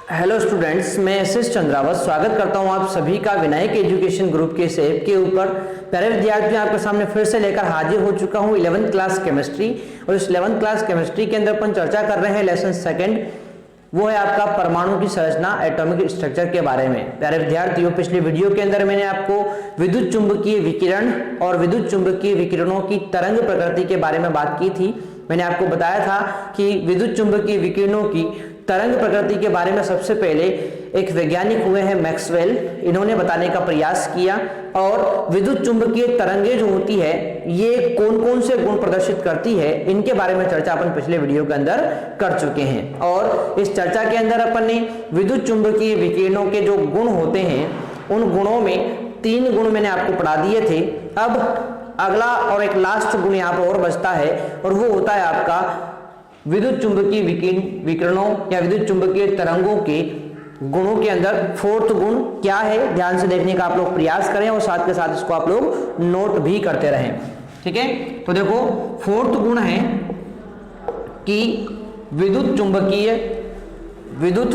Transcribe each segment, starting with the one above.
Hello students, मैं SS Chandrawat स्वागत करता हूं आप सभी का विनायक एजुकेशन ग्रुप के इस ऐप के ऊपर। प्यारे विद्यार्थियों, आपके सामने फिर से लेकर हाजिर हो चुका हूं 11th क्लास केमिस्ट्री। और इस 11th क्लास केमिस्ट्री के अंदर अपन चर्चा कर रहे हैं लेसन सेकंड, वो है आपका परमाणु की संरचना, एटॉमिक स्ट्रक्चर के बारे में। प्यारे विद्यार्थियों, पिछले वीडियो के अंदर मैंने आपको विद्युत चुंबकीय विकिरण और विद्युत चुंबकीय विकिरणों की तरंग प्रकृति के बारे में बात की थी। मैंने आपको बताया था कि विद्युत चुंबकीय विकिरणों की तरंग प्रकृति के बारे में सबसे पहले एक वैज्ञानिक हुए हैं मैक्सवेल, इन्होंने बताने का प्रयास किया। और विद्युत चुंबकीय तरंगें जो होती है ये कौन कौन से गुण प्रदर्शित करती है, इनके बारे में चर्चा अपन पिछले वीडियो के अंदर कर चुके हैं। और इस चर्चा के अंदर अपन ने विद्युत चुंबकीय विकिरणों के जो गुण होते हैं उन गुणों में 3 गुण मैंने आपको पढ़ा दिए थे। अब अगला और एक लास्ट गुण यहाँ पर और बचता है, और वो होता है आपका विद्युत चुंबकीय विकिरणों या विद्युत चुंबकीय तरंगों के गुणों के अंदर 4th गुण क्या है, ध्यान से देखने का आप लोग प्रयास करें और साथ के साथ इसको आप लोग नोट भी करते रहें। ठीक है, तो देखो 4th गुण है कि विद्युत चुंबकीय विद्युत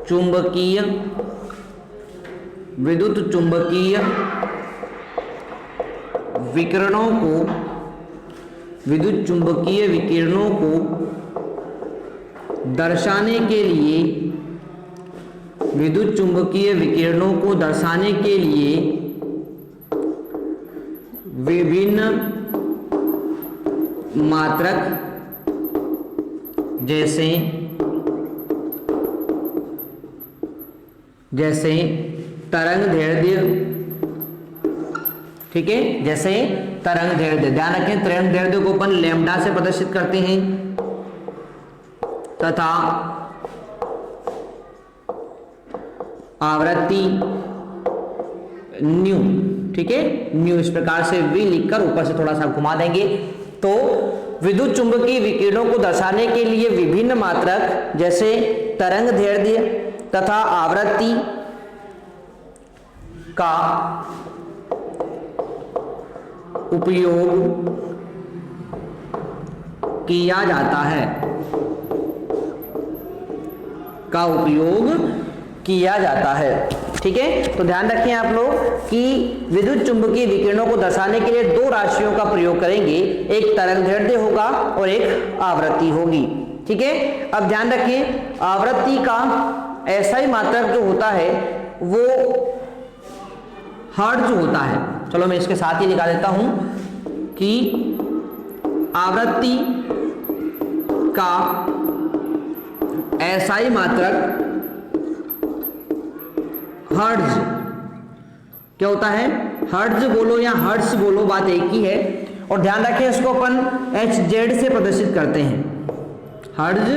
चुंबकीय विकिरणों को दर्शाने के लिए विभिन्न मात्रक जैसे तरंगदैर्ध्य, ठीक है, जैसे तरंगदैर्ध्य, ध्यान रखें तरंगदैर्ध्य को अपन लैम्डा से प्रदर्शित करते हैं, तथा आवृत्ति न्यू, ठीक है, न्यू इस प्रकार से v लिखकर ऊपर से थोड़ा सा घुमा देंगे। तो विद्युत चुंबकीय विकिरणों को दर्शाने के लिए विभिन्न मात्रक जैसे तरंगदैर्ध्य तथा आवृत्ति का उपयोग किया जाता है, ठीक है। तो ध्यान रखें आप लोग कि विद्युत चुंबकीय विकिरणों को दर्शाने के लिए 2 राशियों का प्रयोग करेंगे, एक तरंगदैर्ध्य होगा और एक आवृत्ति होगी, ठीक है। अब ध्यान रखें आवृत्ति का SI मात्रक जो होता है वो हर्ट्ज होता है। चलो मैं इसके साथ ही लिखा देता हूं कि आवृत्ति का SI मात्रक हर्ट्ज क्या होता है, हर्ट्ज बोलो या हर्ट्ज बोलो, बात एक ही है। और ध्यान रखें इसको अपन Hz से प्रदर्शित करते हैं, हर्ट्ज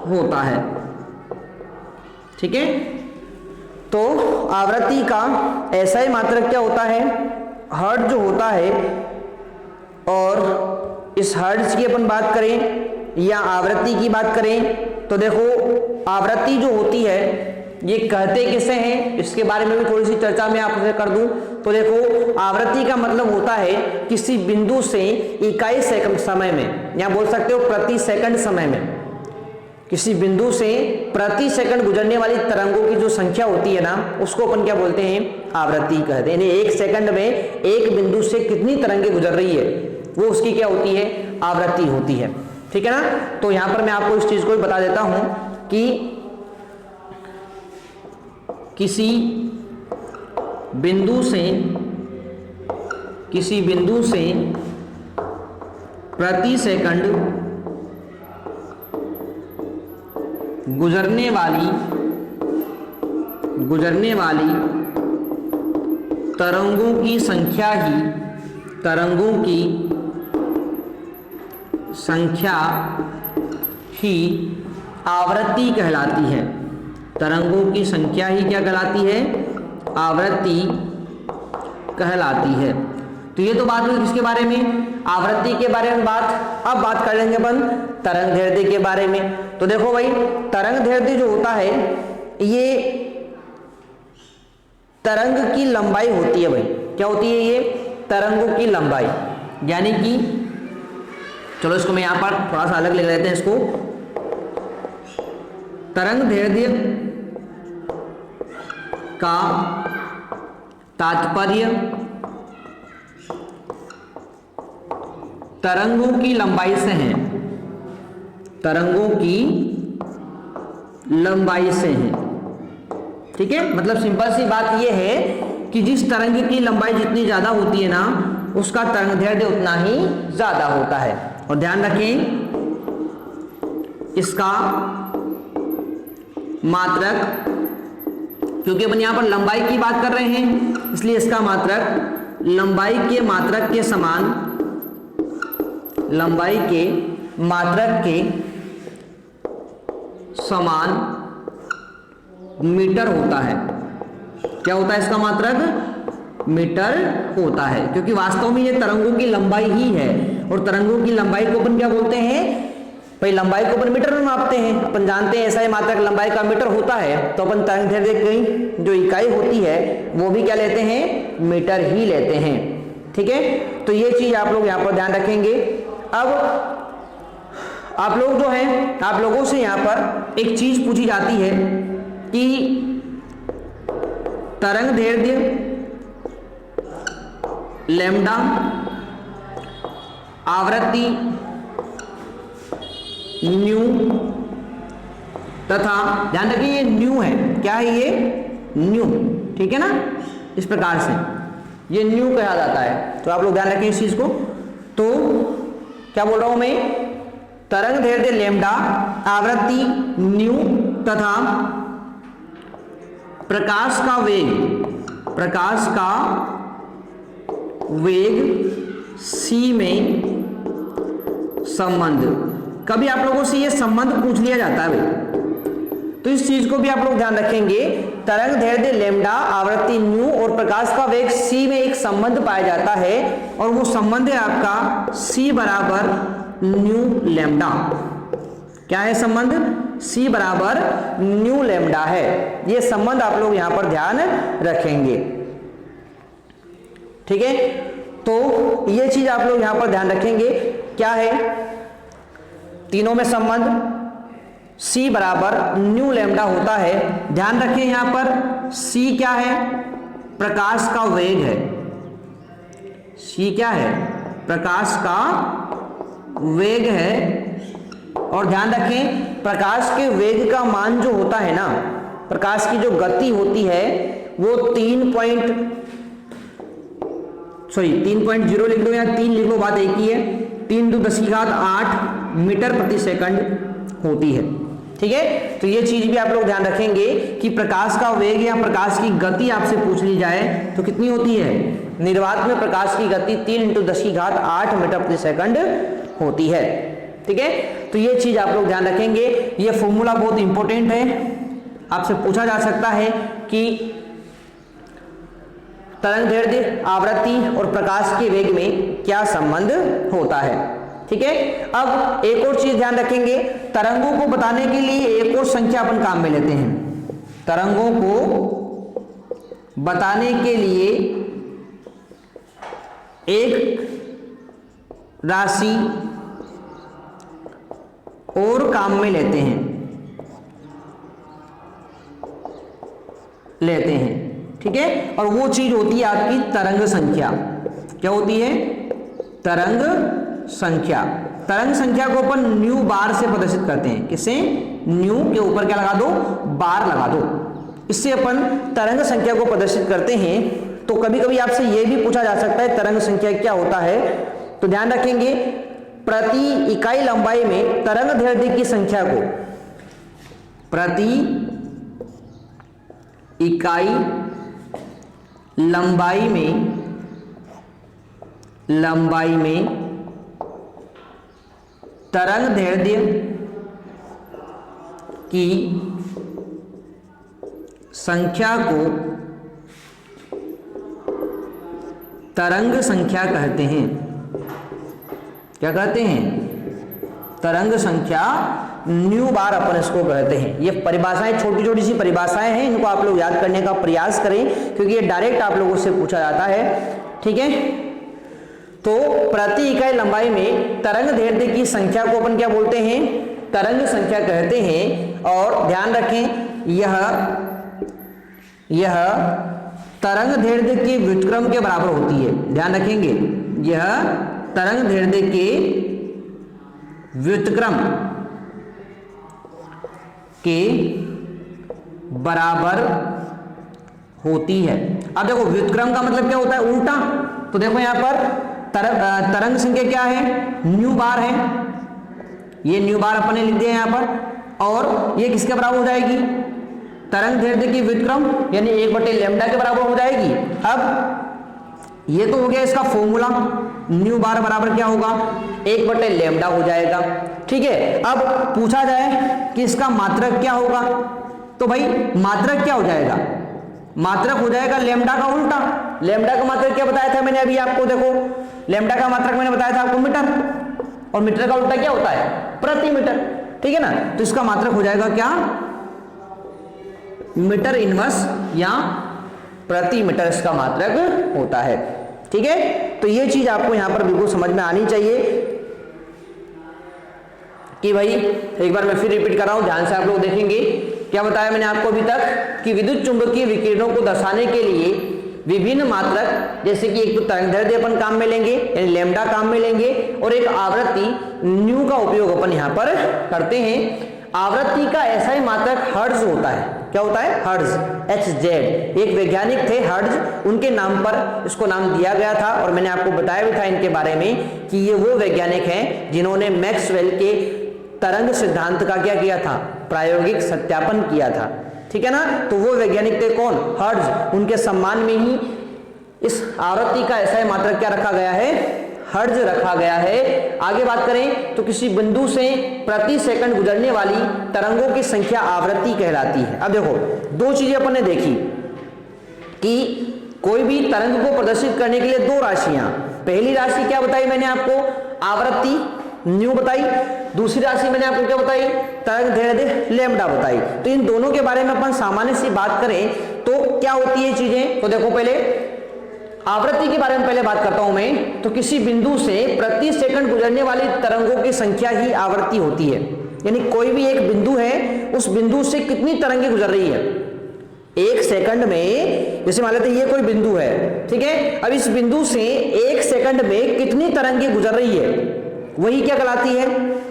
होता है, ठीक है। तो आवृत्ति का SI मात्रक क्या होता है, हर्ट्ज होता है। और इस हर्ट्ज की अपन बात करें या आवृत्ति की बात करें तो देखो आवृत्ति जो होती है ये कहते किसे हैं, इसके बारे में भी थोड़ी सी चर्चा मैं आपसे कर दूं। तो देखो आवृत्ति का मतलब होता है किसी बिंदु से इकाई सेकंड समय में, या बोल सकते हो प्रति सेकंड समय में, किसी बिंदु से प्रति सेकंड गुजरने वाली तरंगों की जो संख्या होती है ना, उसको अपन क्या बोलते हैं, आवृत्ति कहते हैं। यानी 1 सेकंड में एक बिंदु से कितनी तरंगें गुजर रही है वो उसकी क्या होती है, आवृत्ति होती है, ठीक है ना। तो यहां पर मैं आपको इस चीज को भी बता देता हूं कि किसी बिंदु से प्रति सेकंड गुजरने वाली तरंगों की संख्या ही आवृत्ति कहलाती है। तरंगों की संख्या ही क्या कहलाती है, आवृत्ति कहलाती है। तो ये तो बात हुई किसके बारे में, आवृत्ति के बारे में बात। अब बात कर लेंगे अपन तरंगदैर्ध्य के बारे में। तो देखो भाई तरंगदैर्ध्य जो होता है ये तरंग की लंबाई होती है भाई, क्या होती है, ये तरंगों की लंबाई, यानी कि चलो इसको मैं यहां पर थोड़ा सा अलग लिख लेते हैं इसको, तरंग दैर्ध्य का तात्पर्य तरंगों की लंबाई से है, तरंगों की लंबाई से है। ठीक है, मतलब सिंपल सी बात यह है कि जिस तरंग की लंबाई जितनी ज्यादा होती है ना, उसका तरंग दैर्ध्य उतना ही ज्यादा होता है। और ध्यान रखें, इसका मात्रक, क्योंकि अपन यहां पर लंबाई की बात कर रहे हैं, इसलिए इसका मात्रक लंबाई के मात्रक के समान, लंबाई के मात्रक के समान मीटर होता है। क्या होता है इसका मात्रक? मीटर होता है, क्योंकि वास्तव में ये तरंगों की लंबाई ही है। और तरंगों की लंबाई को अपन क्या बोलते हैं? भाई लंबाई को अपन मीटर में मापते हैं। अपन जानते हैं ऐसा ही मात्रक लंबाई का मीटर होता है, तो अपन तरंग दैर्ध्य की जो इकाई होती है वो भी क्या लेते हैं? मीटर ही लेते हैं। ठीक है, तो ये चीज आप लोग यहाँ पर ध्यान रखेंगे। अब आप लोग जो है, आप लोगों से यहाँ पर एक चीज पूछी जाती है कि तरंग दैर्ध्य लैम्डा, आवृत्ति न्यू तथा, ध्यान रखिए ये न्यू है, क्या है ये? न्यू। ठीक है ना, इस प्रकार से ये न्यू कहा जाता है। तो आप लोग ध्यान रखें इस चीज को। तो क्या बोल रहा हूं मैं? तरंग दैर्ध्य लैम्डा, आवृत्ति न्यू तथा प्रकाश का वेग, प्रकाश का वेग c में संबंध। कभी आप लोगों से ये संबंध पूछ लिया जाता है भाई, तो इस चीज को भी आप लोग ध्यान रखेंगे। तरंग दैर्ध्य लैम्डा, आवृत्ति न्यू और प्रकाश का वेग c में एक संबंध पाया जाता है, और वो संबंध है आपका c बराबर न्यू लैम्डा। क्या है संबंध? c बराबर न्यू लैम्डा है। ये संबंध आप लोग यहां पर ध्यान रखेंगे। ठीक है, तो ये चीज आप लोग यहां पर ध्यान रखेंगे। क्या है? तीनों में संबंध c बराबर न्यू लैम्डा होता है। ध्यान रखें यहां पर c क्या है? प्रकाश का वेग है। c क्या है? प्रकाश का वेग है। और ध्यान रखें प्रकाश के वेग का मान जो होता है ना, प्रकाश की जो गति होती है वो 3.0 लिख लो या 3 लिख लो, बात एक ही है। 3×10⁸ मीटर प्रति सेकंड होती है। ठीक है, तो ये चीज भी आप लोग ध्यान रखेंगे कि प्रकाश का वेग या प्रकाश की गति आपसे पूछ ली जाए तो कितनी होती है? निर्वात में प्रकाश की गति 3×10⁸ मीटर प्रति सेकंड होती है। ठीक है, तो ये चीज आप लोग ध्यान रखेंगे। ये फॉर्मूला बहुत इंपॉर्टेंट है, आपसे पूछा जा सकता है कि तरंग दैर्ध्य, आवृत्ति और प्रकाश के वेग में क्या संबंध होता है। ठीक है, अब एक और चीज ध्यान रखेंगे, तरंगों को बताने के लिए एक और संख्या अपन काम में लेते हैं। तरंगों को बताने के लिए एक राशि और काम में लेते हैं। ठीक है, और वो चीज होती है आपकी तरंग संख्या। क्या होती है? तरंग संख्या। तरंग संख्या को अपन न्यू बार से प्रदर्शित करते हैं। किससे? न्यू के ऊपर क्या लगा दो? बार लगा दो। इससे अपन तरंग संख्या को प्रदर्शित करते हैं। तो कभी कभी आपसे यह भी पूछा जा सकता है तरंग संख्या क्या होता है। तो ध्यान रखेंगे प्रति इकाई लंबाई में तरंग दैर्ध्य की संख्या को, प्रति इकाई लंबाई में तरंग दैर्ध्य की संख्या को तरंग संख्या कहते हैं। क्या कहते हैं? तरंग संख्या न्यू बार अपन इसको कहते हैं। ये परिभाषाएं छोटी छोटी सी परिभाषाएं हैं, इनको आप लोग याद करने का प्रयास करें क्योंकि ये डायरेक्ट आप लोगों से पूछा जाता है। ठीक है, तो प्रति इकाई लंबाई में तरंग दैर्ध्य की संख्या को अपन क्या बोलते हैं? तरंग संख्या कहते हैं। और ध्यान रखें यह तरंग दैर्ध्य के व्युत्क्रम के बराबर होती है। ध्यान रखेंगे, यह तरंग दैर्ध्य के व्युत्क्रम के बराबर होती है। अब देखो व्युत्क्रम का मतलब क्या होता है, उल्टा। तो देखो यहां पर तरंग संख्या क्या है, न्यू बार है, ये न्यू बार अपन ने लिख दिया यहां पर, और ये किसके बराबर हो जाएगी, तरंग दैर्ध्य की व्युत्क्रम यानी 1/λ के बराबर हो जाएगी। अब ये तो हो गया इसका फॉर्मूला, न्यू बार बराबर क्या होगा, 1/λ हो जाएगा। ठीक है, अब पूछा जाए कि इसका मात्रक क्या होगा, तो भाई मात्रक क्या हो जाएगा, मात्रक हो जाएगा लैम्डा का उल्टा। लैम्डा का मात्रक क्या बताया था मैंने अभी आपको, देखो लैम्डा का मात्रक मैंने बताया था आपको मीटर, और मीटर का उल्टा क्या होता है, प्रति मीटर। ठीक है ना, तो इसका मात्रक हो जाएगा क्या, मीटर इनवर्स या प्रति मीटर इसका मात्रक होता है। ठीक है, तो ये चीज आपको यहां पर बिल्कुल समझ में आनी चाहिए कि भाई, एक बार मैं फिर रिपीट कर रहा हूं, ध्यान से आप लोग देखेंगे। क्या बताया मैंने आपको अभी तक कि विद्युत चुंबकीय विकिरणों को दर्शाने के लिए विभिन्न मात्रक, जैसे कि एक तो तरंग दैर्ध्य अपन काम में लेंगे यानी लैम्डा काम में लेंगे, और एक आवृत्ति न्यू का उपयोग अपन यहां पर करते हैं। आवृत्ति का ऐसा ही मात्रक हर्ट्ज होता है। क्या होता है, हर्ट्ज, HZ। एक वैज्ञानिक थे हर्ट्ज, उनके नाम पर इसको नाम दिया गया था, और मैंने आपको बताया भी था इनके बारे में कि ये वो वैज्ञानिक हैं जिन्होंने मैक्सवेल के तरंग सिद्धांत का क्या किया था, प्रायोगिक सत्यापन किया था। ठीक है ना, तो वो वैज्ञानिक थे कौन, हर्ट्ज। उनके सम्मान में ही इस आवृत्ति का ऐसा ही मात्रक क्या रखा गया है, हर्ट्ज रखा गया है। आगे बात करें तो किसी बिंदु से प्रति सेकंड गुजरने वाली तरंगों की संख्या आवृत्ति कहलाती है। अब देखो दो चीजें अपन ने देखी कि कोई भी तरंग को प्रदर्शित करने के लिए दो राशियां, पहली राशि क्या बताई मैंने आपको, आवृत्ति न्यू बताई, दूसरी राशि मैंने आपको क्या बताई, तरंग दैर्ध्य लैम्डा बताई। तो इन दोनों के बारे में अपन सामान्य सी बात करें तो क्या होती है चीजें, तो देखो पहले आवृत्ति के बारे में पहले बात करता हूं मैं। तो किसी बिंदु से प्रति सेकंड गुजरने वाली तरंगों की संख्या ही आवृत्ति होती है, यानी कोई भी एक बिंदु है, उस बिंदु से कितनी तरंगें गुजर रही है एक सेकंड में। जैसे मान लेते हैं ये कोई बिंदु है, ठीक है, अब इस बिंदु से एक सेकंड में कितनी तरंगें गुजर रही है, वही क्या कहलाती है,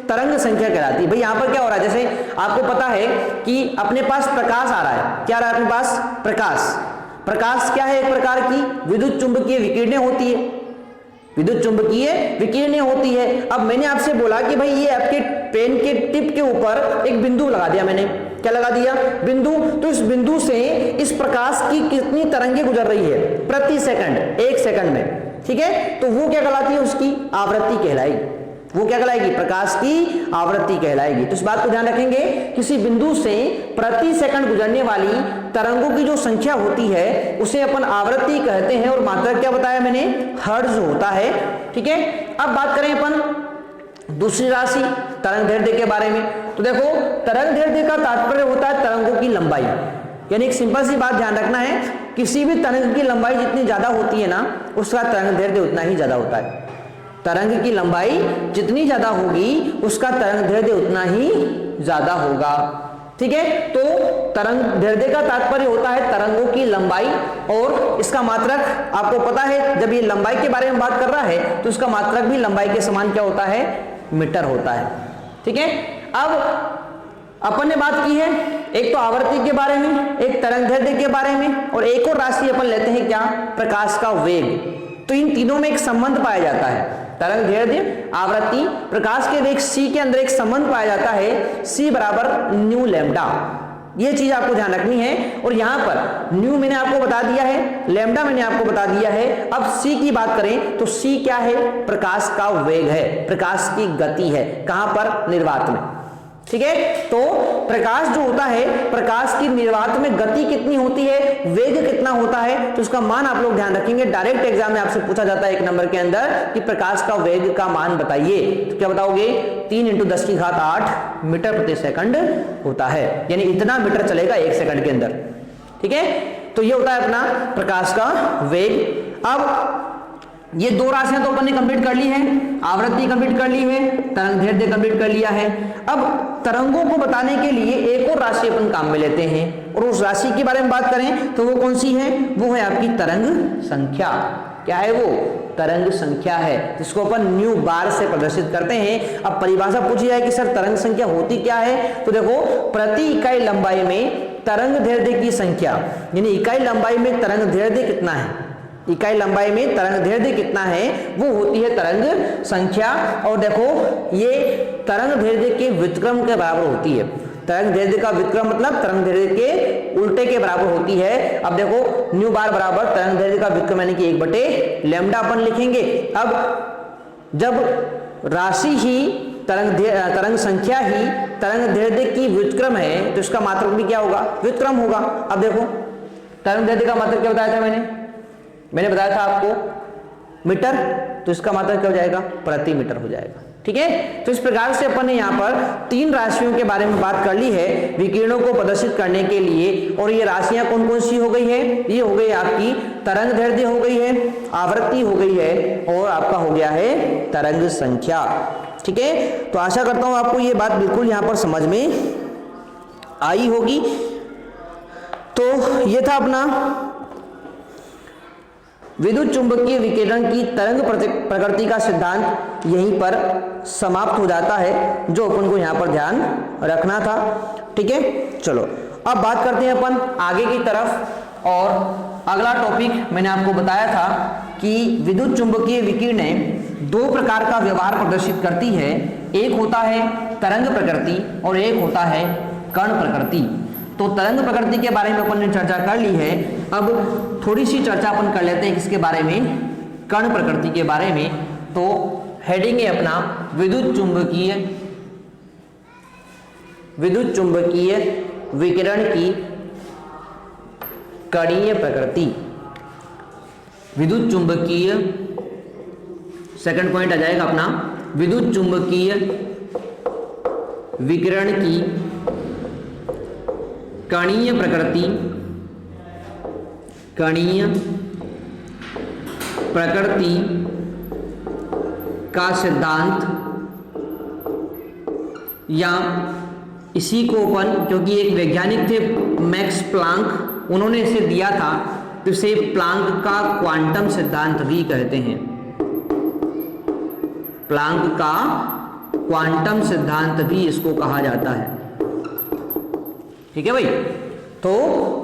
तरंग संख्या कहलाती है। भाई यहां पर क्या हो रहा है, जैसे आपको पता है कि अपने पास प्रकाश आ रहा है, क्या आ रहा है अपने पास, प्रकाश। प्रकाश क्या है, एक प्रकार की विद्युत चुंबकीय विकिरणें होती है, विद्युत चुंबकीय विकिरणें होती है। अब मैंने आपसे बोला कि भाई ये आपके पेन के टिप के ऊपर एक बिंदु लगा दिया मैंने, क्या लगा दिया, बिंदु। तो इस बिंदु से इस प्रकाश की कितनी तरंगें गुजर रही है प्रति सेकंड, एक सेकंड में, ठीक है, तो वो क्या कहलाती है, उसकी आवृत्ति कहलाएगी। वो क्या कहलाएगी, प्रकाश की आवृत्ति कहलाएगी। तो इस बात को ध्यान रखेंगे, किसी बिंदु से प्रति सेकंड गुजरने वाली तरंगों की जो संख्या होती है उसे अपन आवृत्ति कहते हैं, और मात्रक क्या बताया मैंने, हर्ट्ज होता है। ठीक है, अब बात करें अपन दूसरी राशि तरंग दैर्ध्य के बारे में। तो देखो तरंग दैर्ध्य का तात्पर्य होता है तरंगों की लंबाई, यानी एक सिंपल सी बात ध्यान रखना है, किसी भी तरंग की लंबाई जितनी ज्यादा होती है ना, उसका तरंग दैर्ध्य उतना ही ज्यादा होता है। तरंग की लंबाई जितनी ज्यादा होगी उसका तरंग दैर्ध्य उतना ही ज्यादा होगा। ठीक है, तो तरंग दैर्ध्य का तात्पर्य होता है तरंगों की लंबाई, और इसका मात्रक आपको पता है, जब ये लंबाई के बारे में बात कर रहा है तो इसका मात्रक भी लंबाई के समान क्या होता है, मीटर होता है। ठीक है, अब अपन ने बात की है एक तो आवृत्ति के बारे में, एक तरंग दैर्ध्य के बारे में, और एक और राशि अपन लेते हैं क्या, प्रकाश का वेग। तो इन तीनों में एक संबंध पाया जाता है, तरंग दैर्ध्य, आवृत्ति, प्रकाश के वेग c के अंदर एक संबंध पाया जाता है, c बराबर न्यू लैम्डा। ये चीज आपको ध्यान रखनी है, और यहां पर न्यू मैंने आपको बता दिया है, लैम्डा मैंने आपको बता दिया है। अब c की बात करें तो c क्या है, प्रकाश का वेग है, प्रकाश की गति है, कहां पर, निर्वात में। ठीक है, तो प्रकाश जो होता है, प्रकाश की निर्वात में गति कितनी होती है, वेग कितना होता है, तो उसका मान आप लोग ध्यान रखेंगे। डायरेक्ट एग्जाम में आपसे पूछा जाता है एक नंबर के अंदर कि प्रकाश का वेग का मान बताइए, तो क्या बताओगे, 3 × 10⁸ मीटर प्रति सेकंड होता है, यानी इतना मीटर चलेगा एक सेकंड के अंदर। ठीक है, तो ये होता है अपना प्रकाश का वेग। अब ये दो राशियां तो अपन ने कंप्लीट कर ली है, आवृत्ति कंप्लीट कर ली है, तरंग दैर्ध्य कंप्लीट कर लिया है। अब तरंगों को बताने के लिए एक और राशि अपन काम में लेते हैं, और उस राशि के बारे में बात करें तो वो कौन सी है, वो है आपकी तरंग संख्या। क्या है वो, तरंग संख्या है, जिसको अपन न्यू बार से प्रदर्शित करते हैं। अब परिभाषा पूछी जाए कि सर तरंग संख्या होती क्या है, तो देखो प्रति इकाई लंबाई में तरंग दैर्ध्य की संख्या, यानी इकाई लंबाई में तरंग दैर्ध्य कितना है, इकाई लंबाई में तरंग दैर्ध्य कितना है, वो होती है तरंग संख्या। और देखो ये तरंग दैर्ध्य के व्युत्क्रम के बराबर होती है। तरंग दैर्ध्य का व्युत्क्रम मतलब तरंग दैर्ध्य के उल्टे के बराबर होती है। अब देखो न्यू बार बराबर तरंग दैर्ध्य का व्युत्क्रम यानी कि 1/λ अपन लिखेंगे। अब जब राशि ही तरंग संख्या ही तरंग दैर्ध्य की व्युत्क्रम है तो इसका मात्रक भी क्या होगा, व्युत्क्रम होगा। अब देखो तरंग दैर्ध्य का मात्रक क्या बताया था मैंने बताया था आपको मीटर, तो इसका मात्रक क्या हो जाएगा, प्रति मीटर हो जाएगा। ठीक है, तो इस प्रकार से अपन ने यहाँ पर तीन राशियों के बारे में बात कर ली है विकिरणों को प्रदर्शित करने के लिए। और ये राशियां कौन कौन सी हो गई है, ये हो गई आपकी तरंग दैर्ध्य हो गई है, आवृत्ति हो गई है, और आपका हो गया है तरंग संख्या। ठीक है, तो आशा करता हूं आपको ये बात बिल्कुल यहाँ पर समझ में आई होगी। तो ये था अपना विद्युत चुंबकीय विकिरण की तरंग प्रकृति का सिद्धांत, यहीं पर समाप्त हो जाता है, जो अपन को यहाँ पर ध्यान रखना था। ठीक है, चलो अब बात करते हैं अपन आगे की तरफ। और अगला टॉपिक मैंने आपको बताया था कि विद्युत चुंबकीय विकिरणें दो प्रकार का व्यवहार प्रदर्शित करती है, एक होता है तरंग प्रकृति और एक होता है कण प्रकृति। तो तरंग प्रकृति के बारे में अपन ने चर्चा कर ली है, अब थोड़ी सी चर्चा अपन कर लेते हैं किसके बारे में, कण प्रकृति के बारे में। तो हेडिंग है अपना विद्युत चुंबकीय विकिरण की कणीय प्रकृति। विद्युत चुंबकीय, सेकंड पॉइंट आ जाएगा अपना विद्युत चुंबकीय विकिरण की कणीय प्रकृति का सिद्धांत, या इसी को अपन, क्योंकि एक वैज्ञानिक थे मैक्स प्लांक, उन्होंने इसे दिया था, तो इसे प्लांक का क्वांटम सिद्धांत भी कहते हैं। प्लांक का क्वांटम सिद्धांत भी इसको कहा जाता है। ठीक है भाई, तो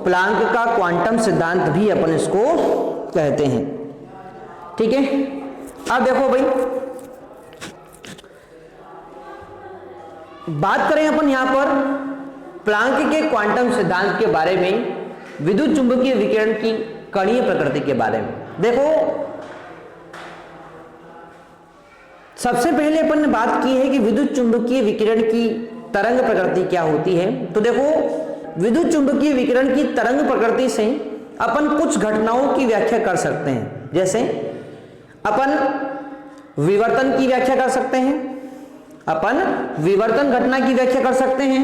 प्लांक का क्वांटम सिद्धांत भी अपन इसको कहते हैं। ठीक है, अब देखो भाई बात करें अपन यहां पर प्लांक के क्वांटम सिद्धांत के बारे में, विद्युत चुंबकीय विकिरण की कणीय प्रकृति के बारे में। देखो सबसे पहले अपन ने बात की है कि विद्युत चुंबकीय विकिरण की तरंग प्रकृति क्या होती है। तो देखो विद्युत चुंबकीय विकिरण की तरंग प्रकृति से अपन कुछ घटनाओं की व्याख्या कर सकते हैं, जैसे अपन विवर्तन की व्याख्या कर सकते हैं, अपन विवर्तन घटना की व्याख्या कर सकते हैं,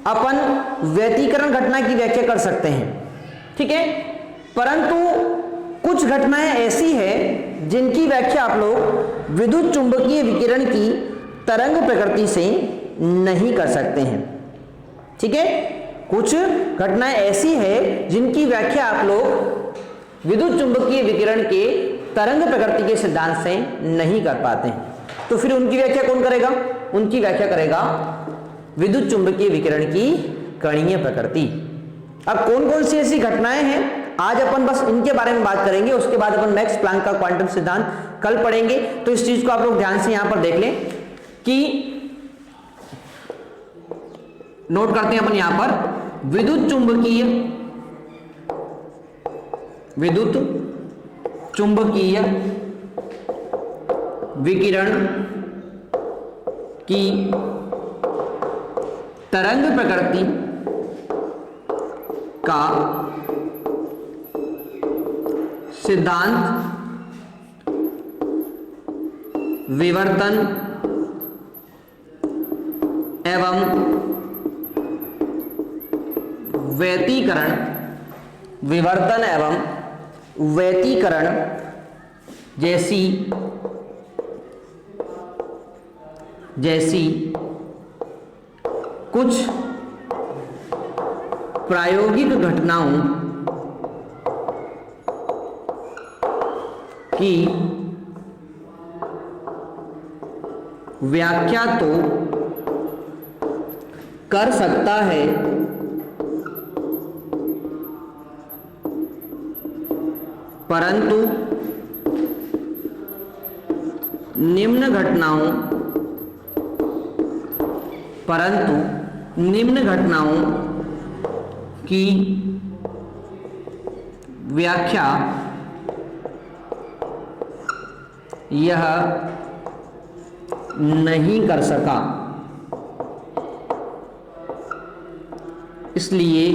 अपन व्यतिकरण घटना की व्याख्या कर सकते हैं। ठीक है, परंतु कुछ घटनाएं ऐसी है जिनकी व्याख्या आप लोग विद्युत चुंबकीय विकिरण की तरंग प्रकृति से नहीं कर सकते हैं। ठीक है, कुछ घटनाएं ऐसी है जिनकी व्याख्या आप लोग विद्युत चुंबकीय विकिरण के तरंग प्रकृति के सिद्धांत से नहीं कर पाते हैं। तो फिर उनकी व्याख्या कौन करेगा? उनकी व्याख्या करेगा विद्युत चुंबकीय विकिरण की कणीय प्रकृति। अब कौन कौन सी ऐसी घटनाएं हैं आज अपन बस इनके बारे में बात करेंगे, उसके बाद अपन मैक्स प्लांक का क्वांटम सिद्धांत कल पढ़ेंगे। तो इस चीज को आप लोग ध्यान से यहां पर देख लें कि नोट करते हैं अपन यहां पर विद्युत चुंबकीय विकिरण की तरंग प्रकृति का सिद्धांत विवर्तन एवं व्यतिकरण, विवर्तन एवं व्यतिकरण जैसी कुछ प्रायोगिक घटनाओं की व्याख्या तो कर सकता है, परंतु निम्न घटनाओं की व्याख्या यह नहीं कर सका। इसलिए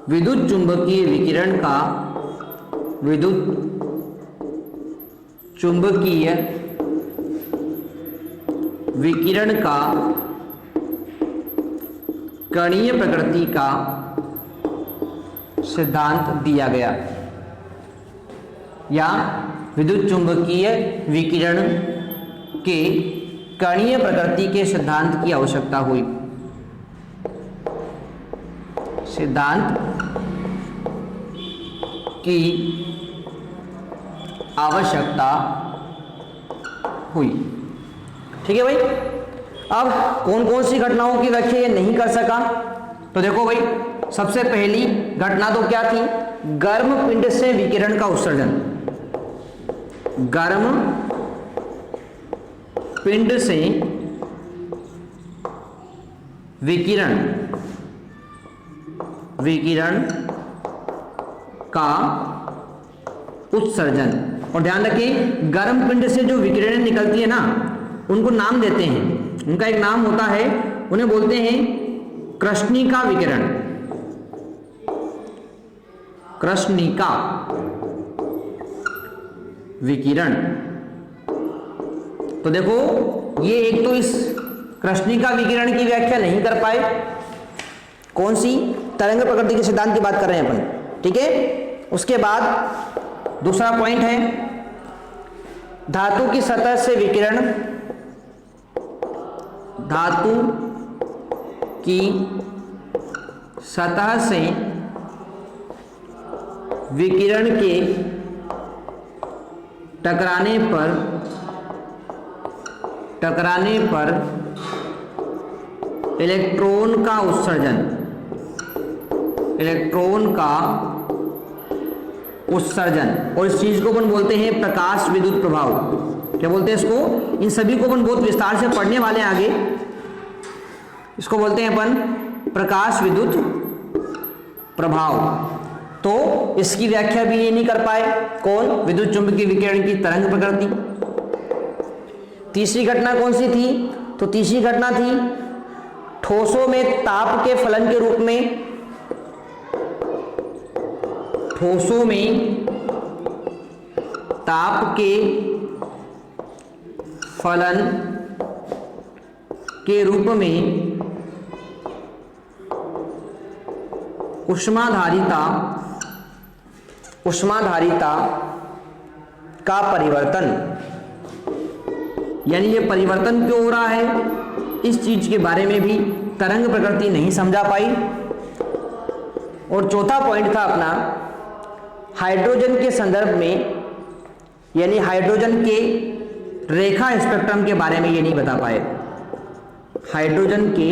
विद्युत चुंबकीय विकिरण का कणीय प्रकृति का सिद्धांत दिया गया, या विद्युत चुंबकीय विकिरण के कणीय प्रकृति के सिद्धांत की आवश्यकता हुई। ठीक है भाई। अब कौन कौन सी घटनाओं की व्याख्या ये नहीं कर सका, तो देखो भाई, सबसे पहली घटना तो क्या थी? गर्म पिंड से विकिरण का उत्सर्जन। गर्म पिंड से विकिरण का उत्सर्जन। और ध्यान रखें, गर्म पिंड से जो विकिरण निकलती है ना, उनको नाम देते हैं, उनका एक नाम होता है, उन्हें बोलते हैं कृष्णिका विकिरण। कृष्णिका विकिरण। तो देखो, ये एक तो इस कृष्णिका विकिरण की व्याख्या नहीं कर पाए। कौन सी? तरंग प्रकृति के सिद्धांत की बात कर रहे हैं अपन, ठीक है। उसके बाद दूसरा पॉइंट है, धातु की सतह से विकिरण। धातु की सतह से विकिरण के टकराने पर इलेक्ट्रॉन का उत्सर्जन। और इस चीज को अपन बोलते हैं प्रकाश विद्युत प्रभाव। क्या बोलते हैं इसको? इन सभी को अपन बहुत विस्तार से पढ़ने वाले हैं आगे। इसको बोलते हैं अपन प्रकाश विद्युत प्रभाव। तो इसकी व्याख्या भी ये नहीं कर पाए। कौन? विद्युत चुंबकीय विकिरण की तरंग प्रकृति। तीसरी घटना कौन सी थी? तो तीसरी घटना थी ठोसों में ताप के फलन के रूप में। ठोसों में ताप के फलन के रूप में उष्माधारिता का परिवर्तन। यानी ये परिवर्तन क्यों हो रहा है, इस चीज के बारे में भी तरंग प्रकृति नहीं समझा पाई। और चौथा पॉइंट था अपना, हाइड्रोजन के संदर्भ में, यानी हाइड्रोजन के रेखा स्पेक्ट्रम के बारे में ये नहीं बता पाए। हाइड्रोजन के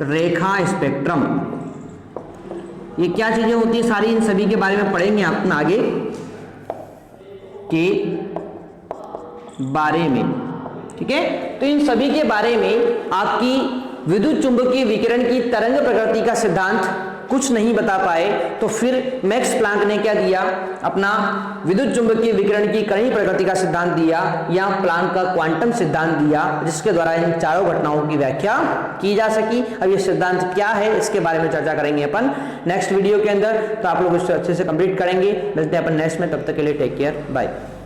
रेखा स्पेक्ट्रम, ये क्या चीजें होती है सारी, इन सभी के बारे में पढ़ेंगे अपन आगे के बारे में, ठीक है। तो इन सभी के बारे में आपकी विद्युत चुंबकीय विकिरण की तरंग प्रकृति का सिद्धांत कुछ नहीं बता पाए, तो फिर मैक्स प्लांक ने क्या दिया, अपना विद्युत चुंबकीय विकिरण की कणीय प्रकृति का सिद्धांत दिया, या प्लांक का क्वांटम सिद्धांत दिया, जिसके द्वारा इन चारों घटनाओं की व्याख्या की जा सकी। अब ये सिद्धांत क्या है, इसके बारे में चर्चा करेंगे अपन नेक्स्ट वीडियो के अंदर। तो आप लोग इससे अच्छे से कंप्लीट करेंगे। मिलते हैं अपन नेक्स्ट में, तब तक के लिए टेक केयर, बाय।